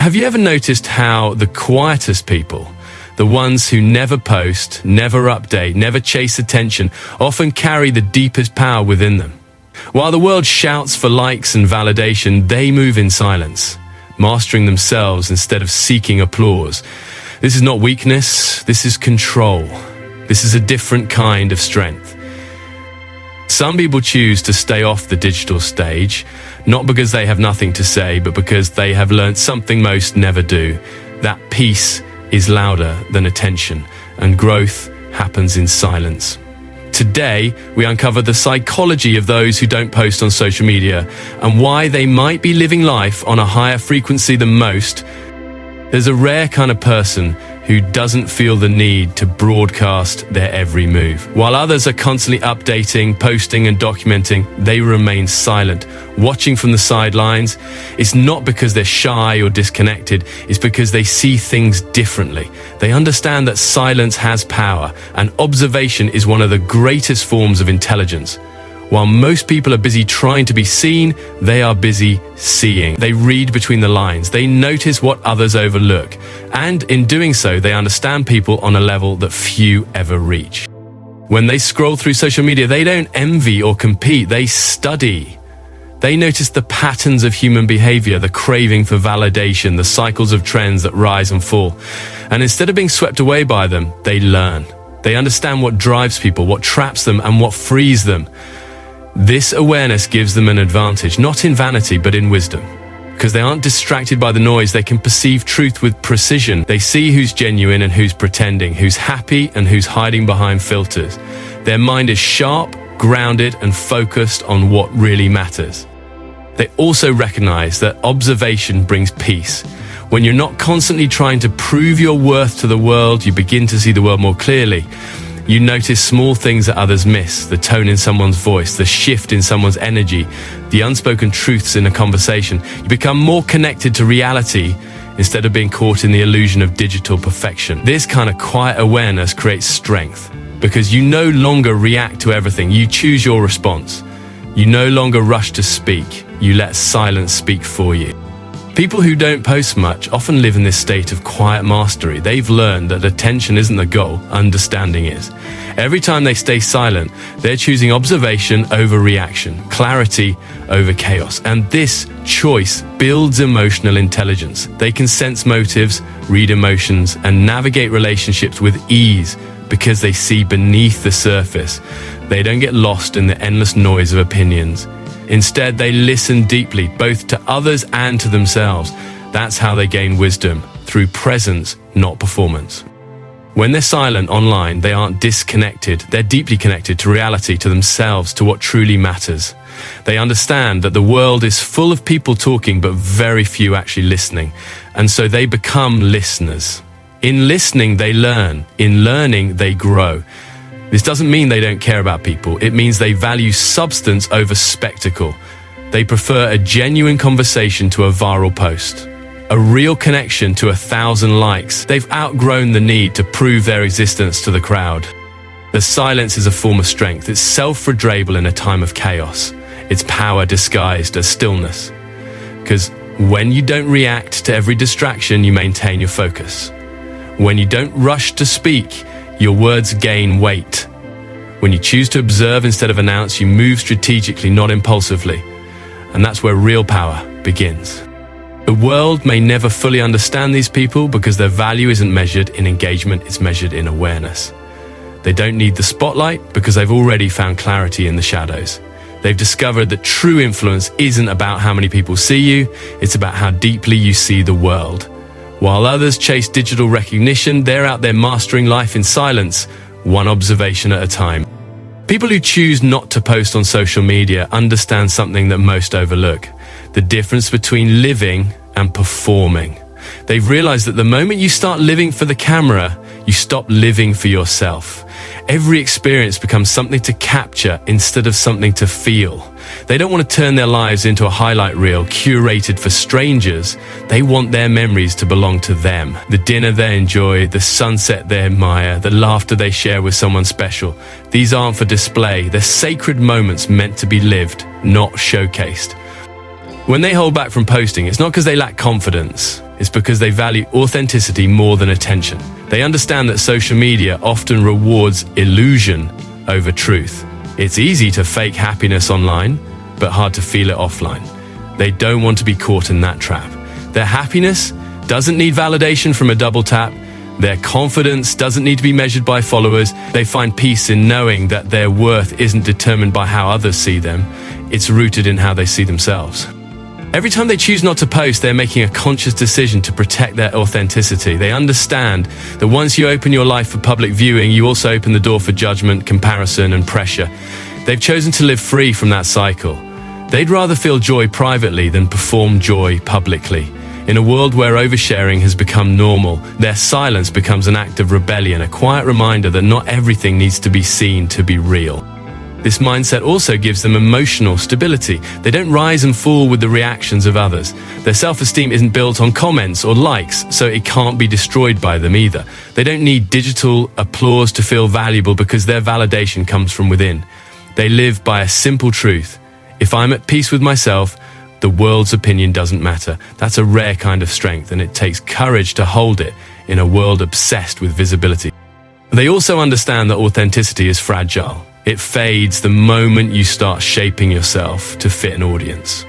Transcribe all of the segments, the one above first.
Have you ever noticed how the quietest people, the ones who never post, never update, never chase attention, often carry the deepest power within them? While the world shouts for likes and validation, they move in silence, mastering themselves instead of seeking applause. This is not weakness, this is control. This is a different kind of strength. Some people choose to stay off the digital stage, not because they have nothing to say, but because they have learned something most never do. That peace is louder than attention, and growth happens in silence. Today, we uncover the psychology of those who don't post on social media and why they might be living life on a higher frequency than most. There's a rare kind of person who doesn't feel the need to broadcast their every move. While others are constantly updating, posting, and documenting, they remain silent, watching from the sidelines. It's not because they're shy or disconnected, it's because they see things differently. They understand that silence has power, and observation is one of the greatest forms of intelligence. While most people are busy trying to be seen, they are busy seeing. They read between the lines. They notice what others overlook. And in doing so, they understand people on a level that few ever reach. When they scroll through social media, they don't envy or compete. They study. They notice the patterns of human behavior, the craving for validation, the cycles of trends that rise and fall. And instead of being swept away by them, they learn. They understand what drives people, what traps them, and what frees them. This awareness gives them an advantage, not in vanity, but in wisdom. Because they aren't distracted by the noise, they can perceive truth with precision. They see who's genuine and who's pretending, who's happy and who's hiding behind filters. Their mind is sharp, grounded, and focused on what really matters. They also recognize that observation brings peace. When you're not constantly trying to prove your worth to the world, you begin to see the world more clearly. You notice small things that others miss, the tone in someone's voice, the shift in someone's energy, the unspoken truths in a conversation. You become more connected to reality instead of being caught in the illusion of digital perfection. This kind of quiet awareness creates strength because you no longer react to everything. You choose your response. You no longer rush to speak. You let silence speak for you. People who don't post much often live in this state of quiet mastery. They've learned that attention isn't the goal, understanding is. Every time they stay silent, they're choosing observation over reaction, clarity over chaos. And this choice builds emotional intelligence. They can sense motives, read emotions, and navigate relationships with ease because they see beneath the surface. They don't get lost in the endless noise of opinions. Instead, they listen deeply, both to others and to themselves. That's how they gain wisdom, through presence, not performance. When they're silent online, they aren't disconnected. They're deeply connected to reality, to themselves, to what truly matters. They understand that the world is full of people talking, but very few actually listening. And so they become listeners. In listening, they learn. In learning, they grow. This doesn't mean they don't care about people. It means they value substance over spectacle. They prefer a genuine conversation to a viral post, a real connection to 1,000 likes. They've outgrown the need to prove their existence to the crowd. The silence is a form of strength. It's self-redrable in a time of chaos. It's power disguised as stillness. Because when you don't react to every distraction, you maintain your focus. When you don't rush to speak, your words gain weight. When you choose to observe instead of announce, you move strategically, not impulsively. And that's where real power begins. The world may never fully understand these people because their value isn't measured in engagement, it's measured in awareness. They don't need the spotlight because they've already found clarity in the shadows. They've discovered that true influence isn't about how many people see you, it's about how deeply you see the world. While others chase digital recognition, they're out there mastering life in silence, one observation at a time. People who choose not to post on social media understand something that most overlook: the difference between living and performing. They've realized that the moment you start living for the camera, you stop living for yourself. Every experience becomes something to capture instead of something to feel. They don't want to turn their lives into a highlight reel curated for strangers. They want their memories to belong to them. The dinner they enjoy, the sunset they admire, the laughter they share with someone special. These aren't for display. They're sacred moments meant to be lived, not showcased. When they hold back from posting, it's not because they lack confidence. It's because they value authenticity more than attention. They understand that social media often rewards illusion over truth. It's easy to fake happiness online, but hard to feel it offline. They don't want to be caught in that trap. Their happiness doesn't need validation from a double tap. Their confidence doesn't need to be measured by followers. They find peace in knowing that their worth isn't determined by how others see them. It's rooted in how they see themselves. Every time they choose not to post, they're making a conscious decision to protect their authenticity. They understand that once you open your life for public viewing, you also open the door for judgment, comparison, and pressure. They've chosen to live free from that cycle. They'd rather feel joy privately than perform joy publicly. In a world where oversharing has become normal, their silence becomes an act of rebellion, a quiet reminder that not everything needs to be seen to be real. This mindset also gives them emotional stability. They don't rise and fall with the reactions of others. Their self-esteem isn't built on comments or likes, so it can't be destroyed by them either. They don't need digital applause to feel valuable because their validation comes from within. They live by a simple truth. If I'm at peace with myself, the world's opinion doesn't matter. That's a rare kind of strength, and it takes courage to hold it in a world obsessed with visibility. They also understand that authenticity is fragile. It fades the moment you start shaping yourself to fit an audience.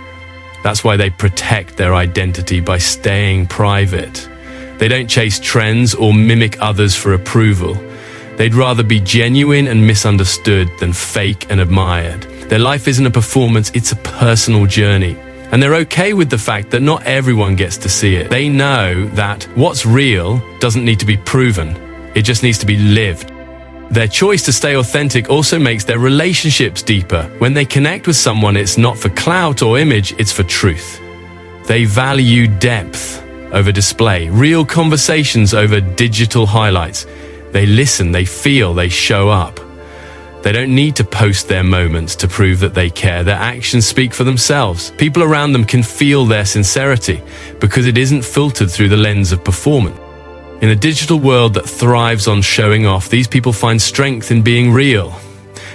That's why they protect their identity by staying private. They don't chase trends or mimic others for approval. They'd rather be genuine and misunderstood than fake and admired. Their life isn't a performance, it's a personal journey. And they're okay with the fact that not everyone gets to see it. They know that what's real doesn't need to be proven. It just needs to be lived. Their choice to stay authentic also makes their relationships deeper. When they connect with someone, it's not for clout or image, it's for truth. They value depth over display, real conversations over digital highlights. They listen, they feel, they show up. They don't need to post their moments to prove that they care. Their actions speak for themselves. People around them can feel their sincerity because it isn't filtered through the lens of performance. In a digital world that thrives on showing off, these people find strength in being real.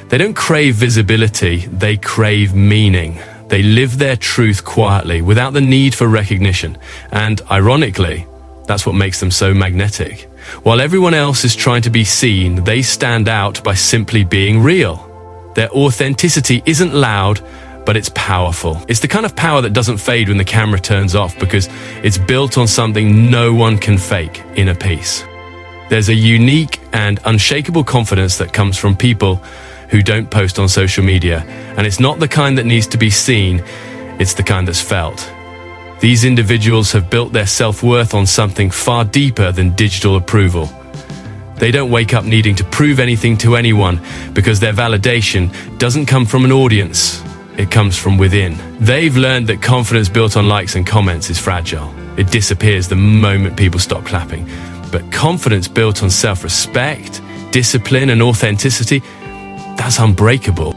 They don't crave visibility, they crave meaning. They live their truth quietly, without the need for recognition. And ironically, that's what makes them so magnetic. While everyone else is trying to be seen, they stand out by simply being real. Their authenticity isn't loud, but it's powerful. It's the kind of power that doesn't fade when the camera turns off because it's built on something no one can fake: inner peace. There's a unique and unshakable confidence that comes from people who don't post on social media, and it's not the kind that needs to be seen, it's the kind that's felt. These individuals have built their self-worth on something far deeper than digital approval. They don't wake up needing to prove anything to anyone because their validation doesn't come from an audience. It comes from within. They've learned that confidence built on likes and comments is fragile. It disappears the moment people stop clapping. But confidence built on self-respect, discipline, and authenticity, that's unbreakable.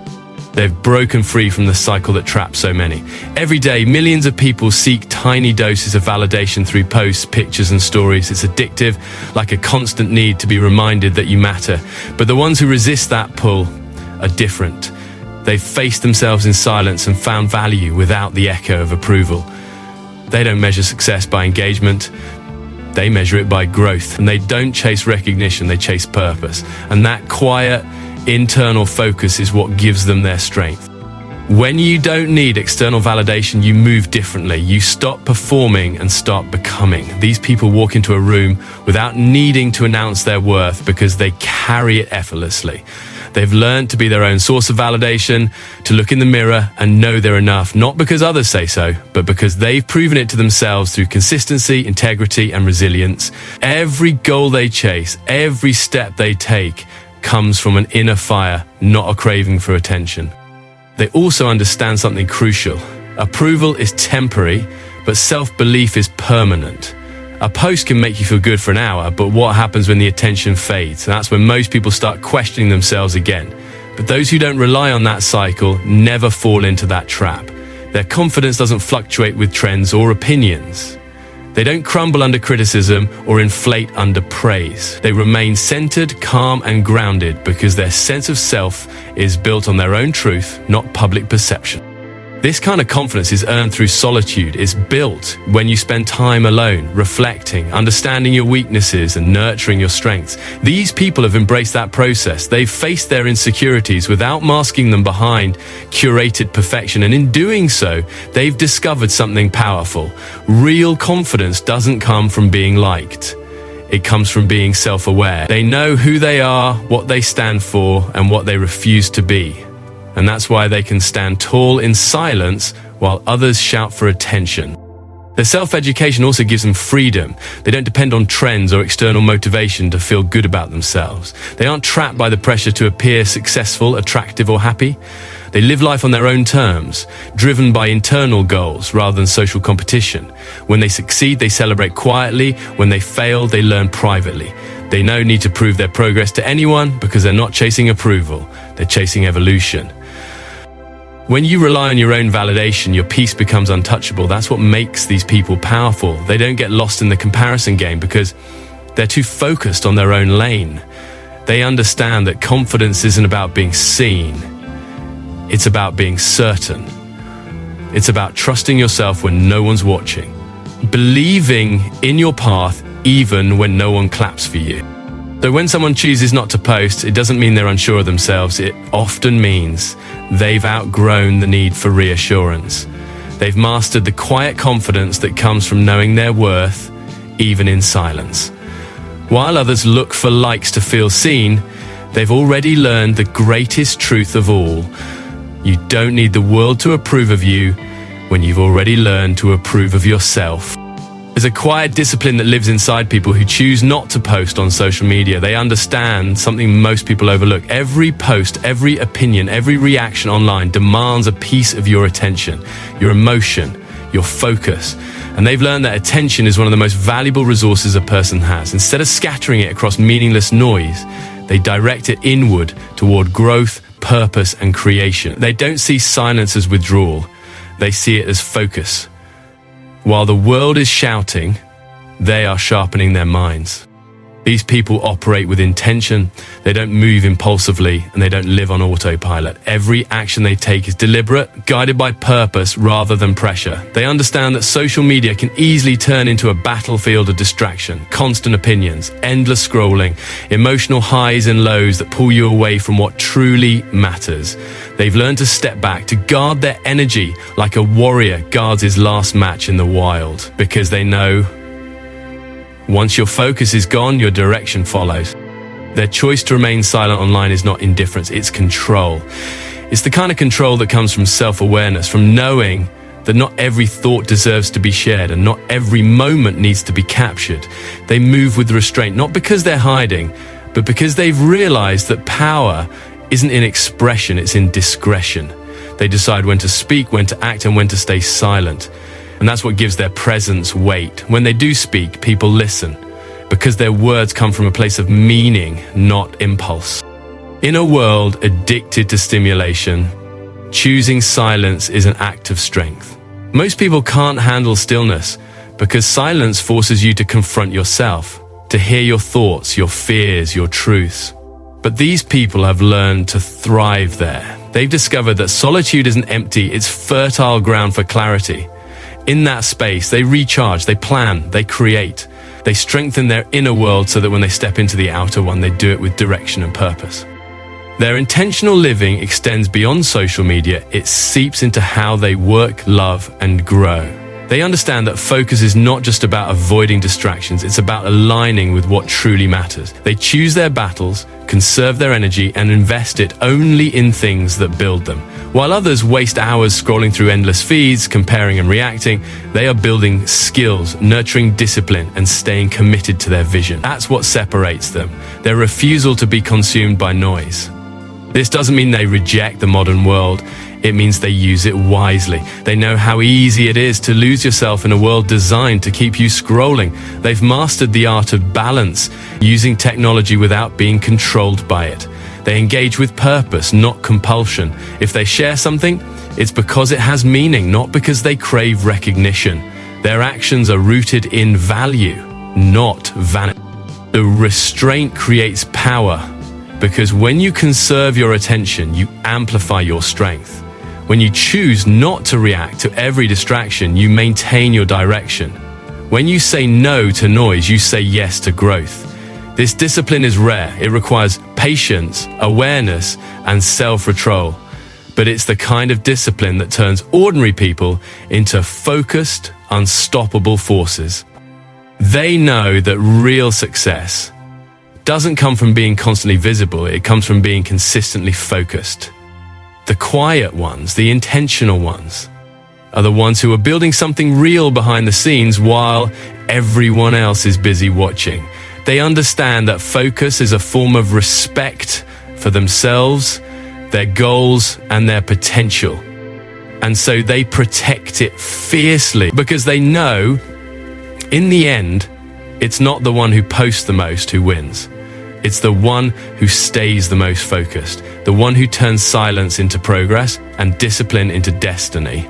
They've broken free from the cycle that traps so many. Every day, millions of people seek tiny doses of validation through posts, pictures, and stories. It's addictive, like a constant need to be reminded that you matter. But the ones who resist that pull are different. They've faced themselves in silence and found value without the echo of approval. They don't measure success by engagement. They measure it by growth. And they don't chase recognition, they chase purpose. And that quiet, internal focus is what gives them their strength. When you don't need external validation, you move differently. You stop performing and start becoming. These people walk into a room without needing to announce their worth because they carry it effortlessly. They've learned to be their own source of validation, to look in the mirror and know they're enough, not because others say so, but because they've proven it to themselves through consistency, integrity, and resilience. Every goal they chase, every step they take, comes from an inner fire, not a craving for attention. They also understand something crucial. Approval is temporary, but self-belief is permanent. A post can make you feel good for an hour, but what happens when the attention fades? That's when most people start questioning themselves again. But those who don't rely on that cycle never fall into that trap. Their confidence doesn't fluctuate with trends or opinions. They don't crumble under criticism or inflate under praise. They remain centered, calm, and grounded because their sense of self is built on their own truth, not public perception. This kind of confidence is earned through solitude. It's built when you spend time alone, reflecting, understanding your weaknesses, and nurturing your strengths. These people have embraced that process. They've faced their insecurities without masking them behind curated perfection. And in doing so, they've discovered something powerful. Real confidence doesn't come from being liked. It comes from being self-aware. They know who they are, what they stand for, and what they refuse to be. And that's why they can stand tall in silence while others shout for attention. Their self-education also gives them freedom. They don't depend on trends or external motivation to feel good about themselves. They aren't trapped by the pressure to appear successful, attractive, or happy. They live life on their own terms, driven by internal goals rather than social competition. When they succeed, they celebrate quietly. When they fail, they learn privately. They no need to prove their progress to anyone because they're not chasing approval. They're chasing evolution. When you rely on your own validation, your peace becomes untouchable. That's what makes these people powerful. They don't get lost in the comparison game because they're too focused on their own lane. They understand that confidence isn't about being seen. It's about being certain. It's about trusting yourself when no one's watching. Believing in your path even when no one claps for you. So when someone chooses not to post, it doesn't mean they're unsure of themselves. It often means they've outgrown the need for reassurance. They've mastered the quiet confidence that comes from knowing their worth, even in silence. While others look for likes to feel seen, they've already learned the greatest truth of all. You don't need the world to approve of you when you've already learned to approve of yourself. There's a quiet discipline that lives inside people who choose not to post on social media. They understand something most people overlook. Every post, every opinion, every reaction online demands a piece of your attention, your emotion, your focus. And they've learned that attention is one of the most valuable resources a person has. Instead of scattering it across meaningless noise, they direct it inward toward growth, purpose, and creation. They don't see silence as withdrawal. They see it as focus. While the world is shouting, they are sharpening their minds. These people operate with intention, they don't move impulsively, and they don't live on autopilot. Every action they take is deliberate, guided by purpose rather than pressure. They understand that social media can easily turn into a battlefield of distraction, constant opinions, endless scrolling, emotional highs and lows that pull you away from what truly matters. They've learned to step back, to guard their energy like a warrior guards his last match in the wild, because they know once your focus is gone, your direction follows. Their choice to remain silent online is not indifference, it's control. It's the kind of control that comes from self-awareness, from knowing that not every thought deserves to be shared and not every moment needs to be captured. They move with restraint, not because they're hiding, but because they've realized that power isn't in expression, it's in discretion. They decide when to speak, when to act, and when to stay silent. And that's what gives their presence weight. When they do speak, people listen, because their words come from a place of meaning, not impulse. In a world addicted to stimulation, choosing silence is an act of strength. Most people can't handle stillness because silence forces you to confront yourself, to hear your thoughts, your fears, your truths. But these people have learned to thrive there. They've discovered that solitude isn't empty, it's fertile ground for clarity. In that space, they recharge, they plan, they create. They strengthen their inner world so that when they step into the outer one, they do it with direction and purpose. Their intentional living extends beyond social media. It seeps into how they work, love, and grow. They understand that focus is not just about avoiding distractions, it's about aligning with what truly matters. They choose their battles, conserve their energy, and invest it only in things that build them. While others waste hours scrolling through endless feeds, comparing and reacting, they are building skills, nurturing discipline, and staying committed to their vision. That's what separates them, their refusal to be consumed by noise. This doesn't mean they reject the modern world. It means they use it wisely. They know how easy it is to lose yourself in a world designed to keep you scrolling. They've mastered the art of balance, using technology without being controlled by it. They engage with purpose, not compulsion. If they share something, it's because it has meaning, not because they crave recognition. Their actions are rooted in value, not vanity. The restraint creates power, because when you conserve your attention, you amplify your strength. When you choose not to react to every distraction, you maintain your direction. When you say no to noise, you say yes to growth. This discipline is rare. It requires patience, awareness, and self-control. But it's the kind of discipline that turns ordinary people into focused, unstoppable forces. They know that real success doesn't come from being constantly visible, it comes from being consistently focused. The quiet ones, the intentional ones, are the ones who are building something real behind the scenes while everyone else is busy watching. They understand that focus is a form of respect for themselves, their goals, and their potential. And so they protect it fiercely because they know, in the end, it's not the one who posts the most who wins. It's the one who stays the most focused, the one who turns silence into progress and discipline into destiny.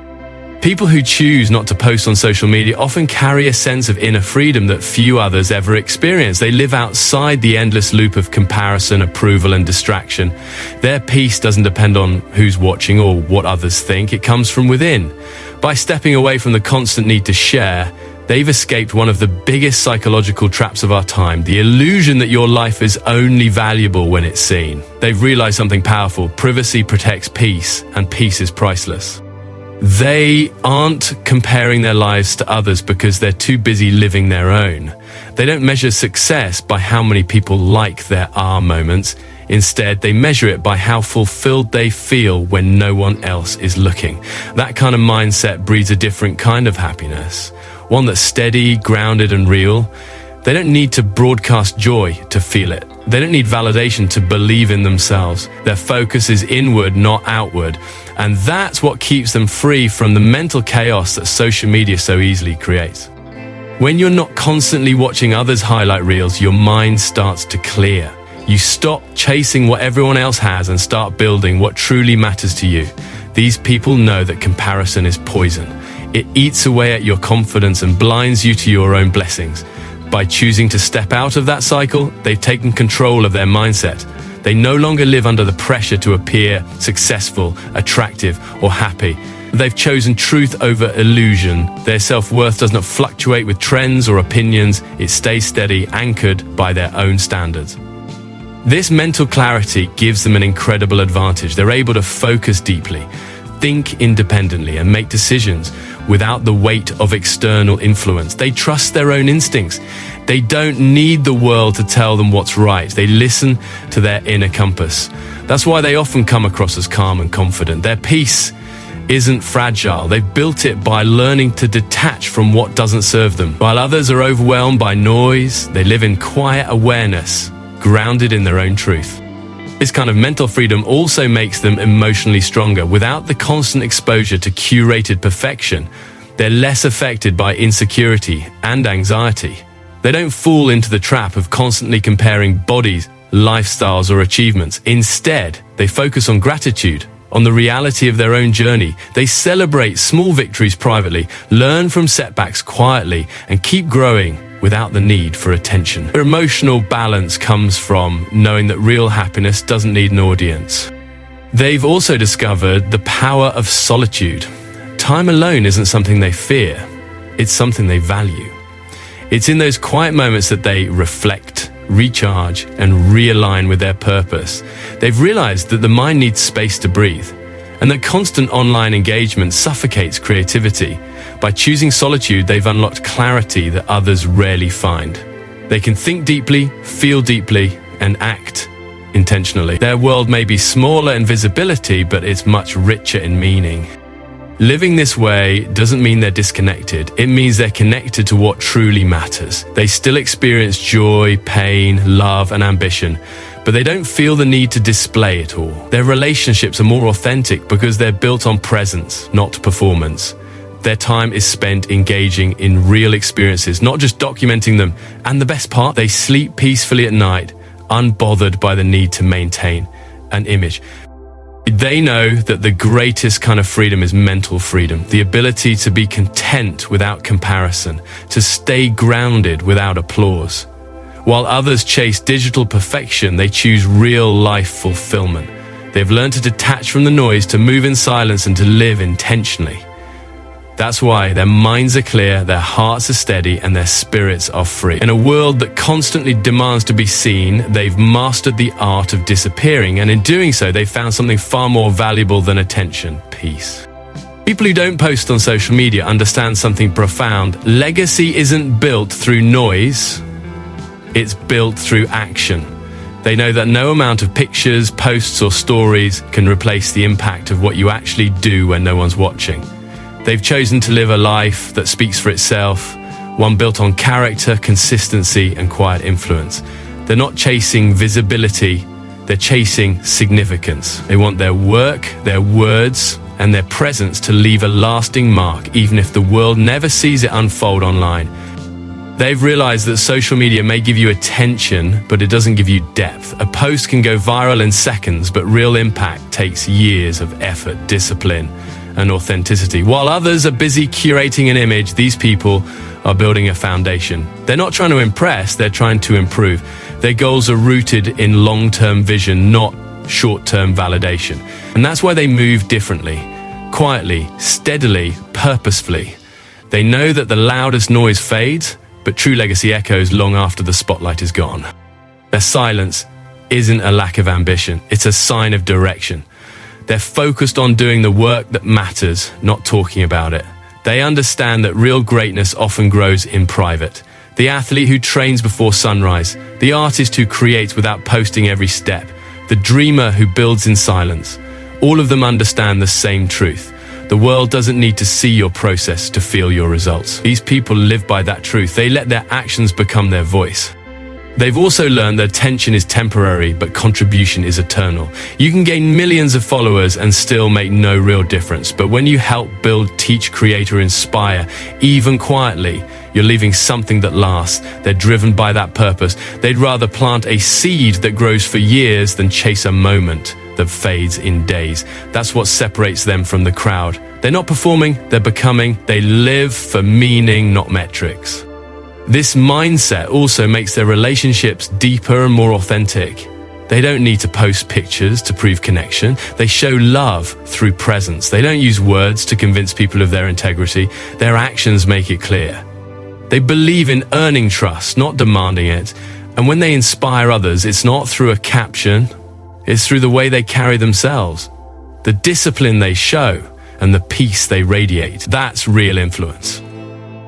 People who choose not to post on social media often carry a sense of inner freedom that few others ever experience. They live outside the endless loop of comparison, approval, and distraction. Their peace doesn't depend on who's watching or what others think. It comes from within. By stepping away from the constant need to share, they've escaped one of the biggest psychological traps of our time, the illusion that your life is only valuable when it's seen. They've realized something powerful. Privacy protects peace, and peace is priceless. They aren't comparing their lives to others because they're too busy living their own. They don't measure success by how many people like their moments. Instead, they measure it by how fulfilled they feel when no one else is looking. That kind of mindset breeds a different kind of happiness, one that's steady, grounded, and real. They don't need to broadcast joy to feel it. They don't need validation to believe in themselves. Their focus is inward, not outward. And that's what keeps them free from the mental chaos that social media so easily creates. When you're not constantly watching others' highlight reels, your mind starts to clear. You stop chasing what everyone else has and start building what truly matters to you. These people know that comparison is poison. It eats away at your confidence and blinds you to your own blessings. By choosing to step out of that cycle, they've taken control of their mindset. They no longer live under the pressure to appear successful, attractive, or happy. They've chosen truth over illusion. Their self-worth does not fluctuate with trends or opinions. It stays steady, anchored by their own standards. This mental clarity gives them an incredible advantage. They're able to focus deeply, think independently, and make decisions without the weight of external influence. They trust their own instincts. They don't need the world to tell them what's right. They listen to their inner compass. That's why they often come across as calm and confident. Their peace isn't fragile. They've built it by learning to detach from what doesn't serve them. While others are overwhelmed by noise, they live in quiet awareness, grounded in their own truth. This kind of mental freedom also makes them emotionally stronger. Without the constant exposure to curated perfection, they're less affected by insecurity and anxiety. They don't fall into the trap of constantly comparing bodies, lifestyles, or achievements. Instead, they focus on gratitude, on the reality of their own journey. They celebrate small victories privately, learn from setbacks quietly, and keep growing without the need for attention. Their emotional balance comes from knowing that real happiness doesn't need an audience. They've also discovered the power of solitude. Time alone isn't something they fear, it's something they value. It's in those quiet moments that they reflect, recharge, and realign with their purpose. They've realized that the mind needs space to breathe, and that constant online engagement suffocates creativity. By choosing solitude, they've unlocked clarity that others rarely find. They can think deeply, feel deeply, and act intentionally. Their world may be smaller in visibility, but it's much richer in meaning. Living this way doesn't mean they're disconnected. It means they're connected to what truly matters. They still experience joy, pain, love, and ambition, but they don't feel the need to display it all. Their relationships are more authentic because they're built on presence, not performance. Their time is spent engaging in real experiences, not just documenting them. And the best part, they sleep peacefully at night, unbothered by the need to maintain an image. They know that the greatest kind of freedom is mental freedom, the ability to be content without comparison, to stay grounded without applause. While others chase digital perfection, they choose real life fulfillment. They've learned to detach from the noise, to move in silence, and to live intentionally. That's why their minds are clear, their hearts are steady, and their spirits are free. In a world that constantly demands to be seen, they've mastered the art of disappearing, and in doing so, they've found something far more valuable than attention: peace. People who don't post on social media understand something profound. Legacy isn't built through noise, it's built through action. They know that no amount of pictures, posts, or stories can replace the impact of what you actually do when no one's watching. They've chosen to live a life that speaks for itself, one built on character, consistency, and quiet influence. They're not chasing visibility, they're chasing significance. They want their work, their words, and their presence to leave a lasting mark, even if the world never sees it unfold online. They've realized that social media may give you attention, but it doesn't give you depth. A post can go viral in seconds, but real impact takes years of effort, discipline, and authenticity. While others are busy curating an image, these people are building a foundation. They're not trying to impress, they're trying to improve. Their goals are rooted in long-term vision, not short-term validation. And that's why they move differently, quietly, steadily, purposefully. They know that the loudest noise fades, but true legacy echoes long after the spotlight is gone. Their silence isn't a lack of ambition, it's a sign of direction. They're focused on doing the work that matters, not talking about it. They understand that real greatness often grows in private. The athlete who trains before sunrise, the artist who creates without posting every step, the dreamer who builds in silence. All of them understand the same truth. The world doesn't need to see your process to feel your results. These people live by that truth. They let their actions become their voice. They've also learned that attention is temporary, but contribution is eternal. You can gain millions of followers and still make no real difference. But when you help build, teach, create, or inspire, even quietly, you're leaving something that lasts. They're driven by that purpose. They'd rather plant a seed that grows for years than chase a moment that fades in days. That's what separates them from the crowd. They're not performing, they're becoming. They live for meaning, not metrics. This mindset also makes their relationships deeper and more authentic. They don't need to post pictures to prove connection. They show love through presence. They don't use words to convince people of their integrity. Their actions make it clear. They believe in earning trust, not demanding it. And when they inspire others, it's not through a caption, it's through the way they carry themselves, the discipline they show, and the peace they radiate. That's real influence.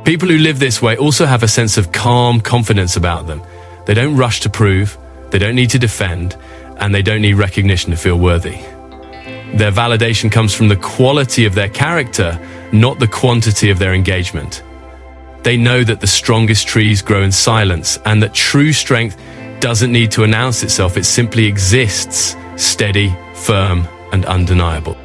People who live this way also have a sense of calm confidence about them. They don't rush to prove, they don't need to defend, and they don't need recognition to feel worthy. Their validation comes from the quality of their character, not the quantity of their engagement. They know that the strongest trees grow in silence, and that true strength doesn't need to announce itself, it simply exists, steady, firm, and undeniable.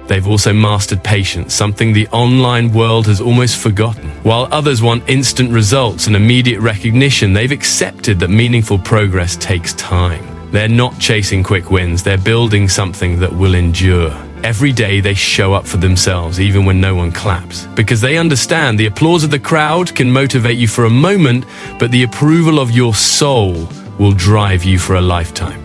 They've also mastered patience, something the online world has almost forgotten. While others want instant results and immediate recognition, they've accepted that meaningful progress takes time. They're not chasing quick wins, they're building something that will endure. Every day they show up for themselves, even when no one claps, because they understand the applause of the crowd can motivate you for a moment, but the approval of your soul will drive you for a lifetime.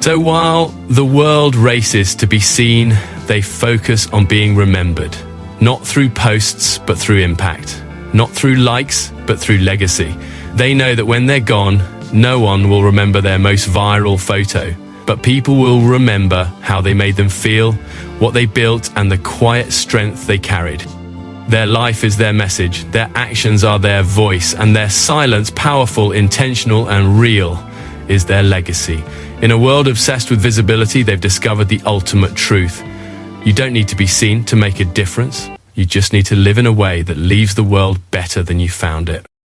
So while the world races to be seen, they focus on being remembered, not through posts, but through impact, not through likes, but through legacy. They know that when they're gone, no one will remember their most viral photo, but people will remember how they made them feel, what they built, and the quiet strength they carried. Their life is their message, their actions are their voice, and their silence, powerful, intentional, and real, is their legacy. In a world obsessed with visibility, they've discovered the ultimate truth. You don't need to be seen to make a difference. You just need to live in a way that leaves the world better than you found it.